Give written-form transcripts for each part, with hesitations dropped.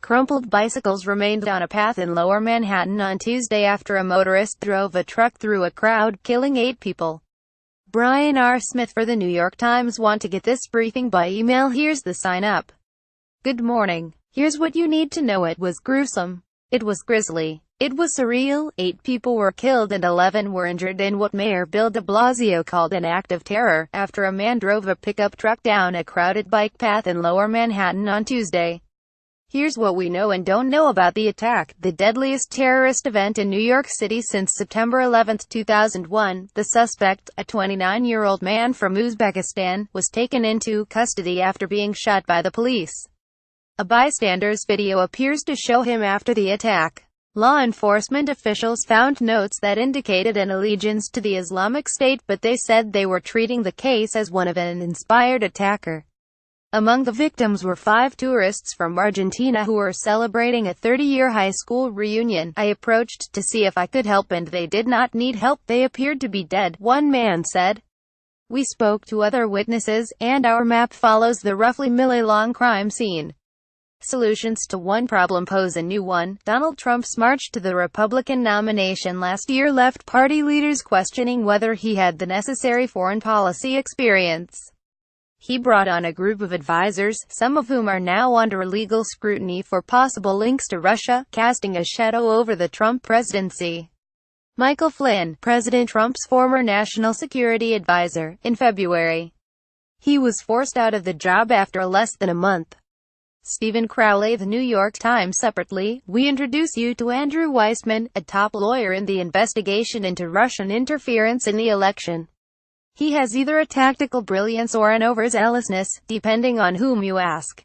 Crumpled bicycles remained on a path in Lower Manhattan on Tuesday after a motorist drove a truck through a crowd, killing 8 people. Bryan R. Smith for The New York Times. Want to get this briefing by email? Here's the sign up. Good morning. Here's what you need to know. It was gruesome. It was grisly. It was surreal. 8 people were killed and 11 were injured in what Mayor Bill de Blasio called an act of terror, after a man drove a pickup truck down a crowded bike path in Lower Manhattan on Tuesday. Here's what we know and don't know about the attack. The deadliest terrorist event in New York City since September 11, 2001. The suspect, a 29-year-old man from Uzbekistan, was taken into custody after being shot by the police. A bystander's video appears to show him after the attack. Law enforcement officials found notes that indicated an allegiance to the Islamic State, but they said they were treating the case as one of an inspired attacker. Among the victims were 5 tourists from Argentina who were celebrating a 30-year high school reunion. I approached to see if I could help and they did not need help. They appeared to be dead, one man said. We spoke to other witnesses, and our map follows the roughly mile-long crime scene. Solutions to one problem pose a new one. Donald Trump's march to the Republican nomination last year left party leaders questioning whether he had the necessary foreign policy experience. He brought on a group of advisors, some of whom are now under legal scrutiny for possible links to Russia, casting a shadow over the Trump presidency. Michael Flynn, President Trump's former national security advisor, in February. He was forced out of the job after less than a month. Stephen Crowley, The New York Times. Separately, we introduce you to Andrew Weissmann, a top lawyer in the investigation into Russian interference in the election. He has either a tactical brilliance or an overzealousness, depending on whom you ask.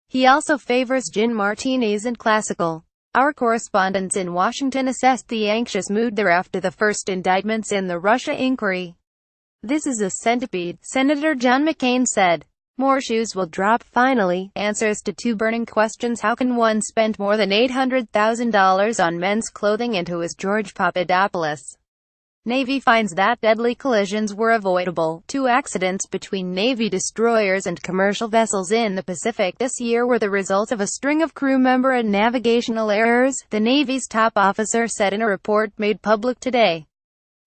He also favors gin martinis and classical. Our correspondents in Washington assessed the anxious mood there after the first indictments in the Russia inquiry. This is a centipede, Senator John McCain said. More shoes will drop, finally. Answers to 2 burning questions. How can one spend more than $800,000 on men's clothing? And who is George Papadopoulos? Navy finds that deadly collisions were avoidable. 2 accidents between Navy destroyers and commercial vessels in the Pacific this year were the result of a string of crew member and navigational errors, the Navy's top officer said in a report made public today.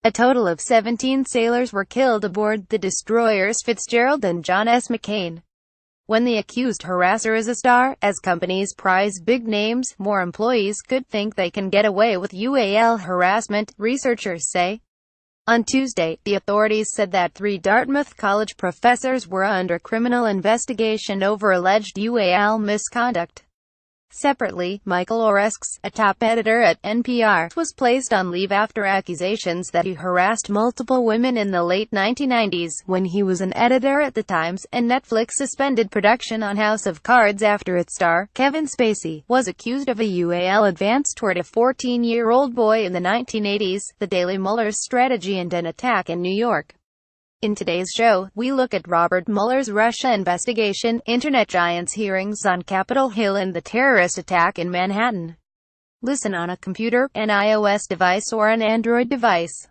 A total of 17 sailors were killed aboard the destroyers Fitzgerald and John S. McCain. When the accused harasser is a star, as companies prize big names, more employees could think they can get away with UAL harassment, researchers say. On Tuesday, the authorities said that 3 Dartmouth College professors were under criminal investigation over alleged UAL misconduct. Separately, Michael Oreskes, a top editor at NPR, was placed on leave after accusations that he harassed multiple women in the late 1990s, when he was an editor at The Times, and Netflix suspended production on House of Cards after its star, Kevin Spacey, was accused of a UAL advance toward a 14-year-old boy in the 1980s, the Daily Mueller's strategy and an attack in New York. In today's show, we look at Robert Mueller's Russia investigation, internet giants' hearings on Capitol Hill and the terrorist attack in Manhattan. Listen on a computer, an iOS device or an Android device.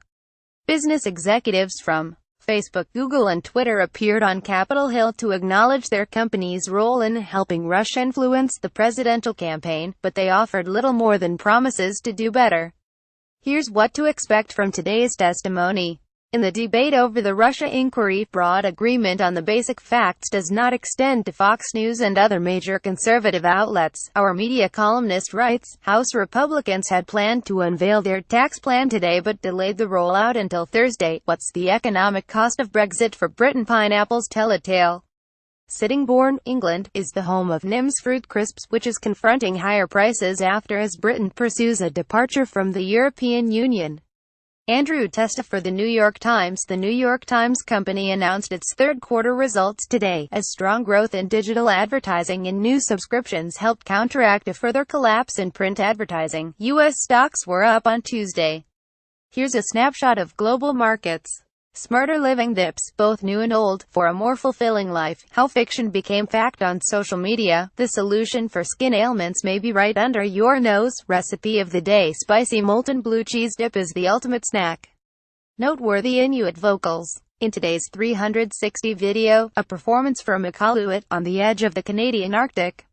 Business executives from Facebook, Google and Twitter appeared on Capitol Hill to acknowledge their company's role in helping Russia influence the presidential campaign, but they offered little more than promises to do better. Here's what to expect from today's testimony. In the debate over the Russia inquiry, broad agreement on the basic facts does not extend to Fox News and other major conservative outlets. Our media columnist writes, House Republicans had planned to unveil their tax plan today but delayed the rollout until Thursday. What's the economic cost of Brexit for Britain? Pineapples tell a tale. Sittingbourne, England, is the home of Nims Fruit Crisps, which is confronting higher prices as Britain pursues a departure from the European Union. Andrew Testa for The New York Times. The New York Times Company announced its third-quarter results today, as strong growth in digital advertising and new subscriptions helped counteract a further collapse in print advertising. U.S. stocks were up on Tuesday. Here's a snapshot of global markets. Smarter living dips, both new and old, for a more fulfilling life. How fiction became fact on social media. The solution for skin ailments may be right under your nose. Recipe of the day. Spicy molten blue cheese dip is the ultimate snack. Noteworthy Inuit vocals. In today's 360 video, a performance from Iqaluit, on the edge of the Canadian Arctic.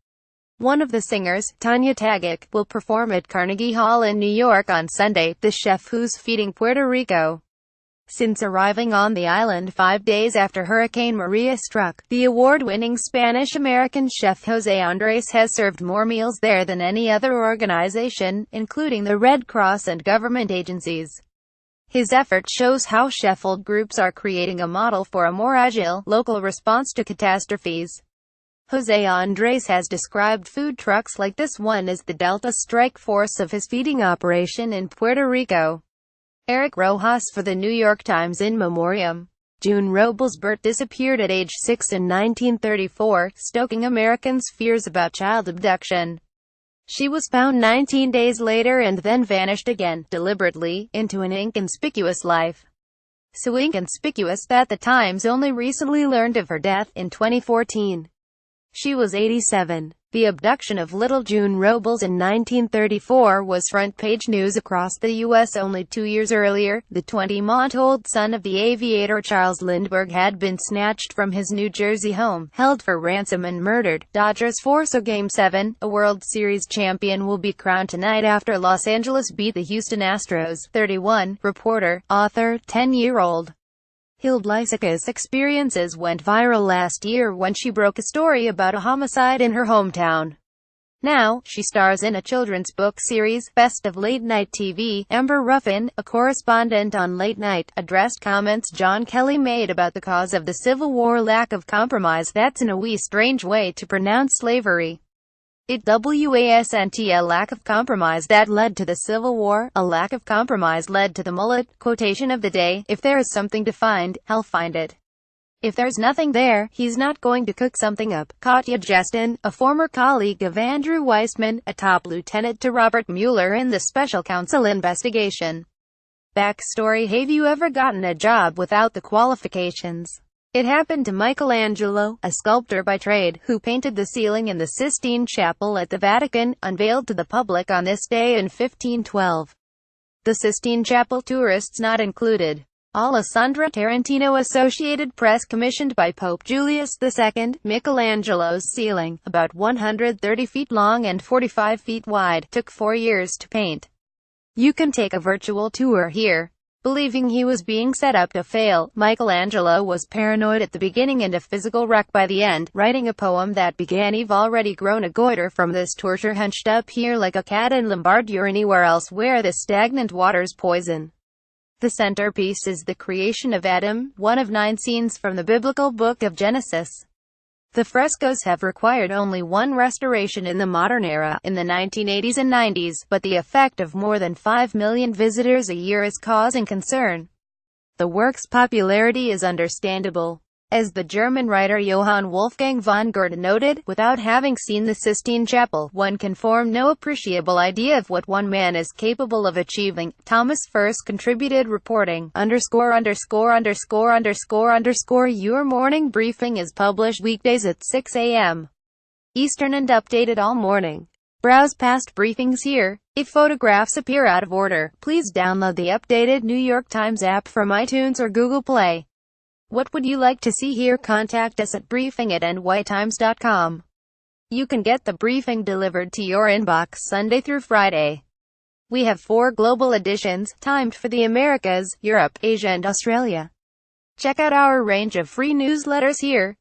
One of the singers, Tanya Tagaq, will perform at Carnegie Hall in New York on Sunday, the chef who's feeding Puerto Rico. Since arriving on the island 5 days after Hurricane Maria struck, the award-winning Spanish-American chef José Andrés has served more meals there than any other organization, including the Red Cross and government agencies. His effort shows how chef-old groups are creating a model for a more agile, local response to catastrophes. José Andrés has described food trucks like this one as the Delta Strike Force of his feeding operation in Puerto Rico. Eric Rojas for the New York Times in memoriam. June Robles-Burt disappeared at age 6 in 1934, stoking Americans' fears about child abduction. She was found 19 days later and then vanished again, deliberately, into an inconspicuous life. So inconspicuous that the Times only recently learned of her death, in 2014. She was 87. The abduction of little June Robles in 1934 was front-page news across the U.S. Only 2 years earlier, the 20-month-old son of the aviator Charles Lindbergh had been snatched from his New Jersey home, held for ransom and murdered. Dodgers force a Game 7. A World Series champion will be crowned tonight after Los Angeles beat the Houston Astros. 31. Reporter, author, 10-year-old Hilde Lysica's experiences went viral last year when she broke a story about a homicide in her hometown. Now, she stars in a children's book series, Best of Late Night TV. Amber Ruffin, a correspondent on Late Night, addressed comments John Kelly made about the cause of the Civil War: lack of compromise. That's in a wee strange way to pronounce slavery. It wasn't a lack of compromise that led to the Civil War, a lack of compromise led to the mullet. Quotation of the day: if there is something to find, I'll find it. If there's nothing there, he's not going to cook something up. Katya Justin, a former colleague of Andrew Weissman, a top lieutenant to Robert Mueller in the special counsel investigation. Backstory: have you ever gotten a job without the qualifications? It happened to Michelangelo, a sculptor by trade, who painted the ceiling in the Sistine Chapel at the Vatican, unveiled to the public on this day in 1512. The Sistine Chapel, tourists not included. Alessandra Tarantino. Associated Press commissioned by Pope Julius II, Michelangelo's ceiling, about 130 feet long and 45 feet wide, took 4 years to paint. You can take a virtual tour here. Believing he was being set up to fail, Michelangelo was paranoid at the beginning and a physical wreck by the end, writing a poem that began: "I've already grown a goiter from this torture, hunched up here like a cat in Lombardy or anywhere else where the stagnant water's poison." The centerpiece is the creation of Adam, one of 9 scenes from the biblical book of Genesis. The frescoes have required only one restoration in the modern era, in the 1980s and 90s, but the effect of more than 5 million visitors a year is causing concern. The work's popularity is understandable. As the German writer Johann Wolfgang von Goethe noted, without having seen the Sistine Chapel, one can form no appreciable idea of what one man is capable of achieving. Thomas First contributed reporting, _______. Your morning briefing is published weekdays at 6 a.m. Eastern and updated all morning. Browse past briefings here. If photographs appear out of order, please download the updated New York Times app from iTunes or Google Play. What would you like to see here? Contact us at briefing@nytimes.com. You can get the briefing delivered to your inbox Sunday through Friday. We have 4 global editions, timed for the Americas, Europe, Asia and Australia. Check out our range of free newsletters here.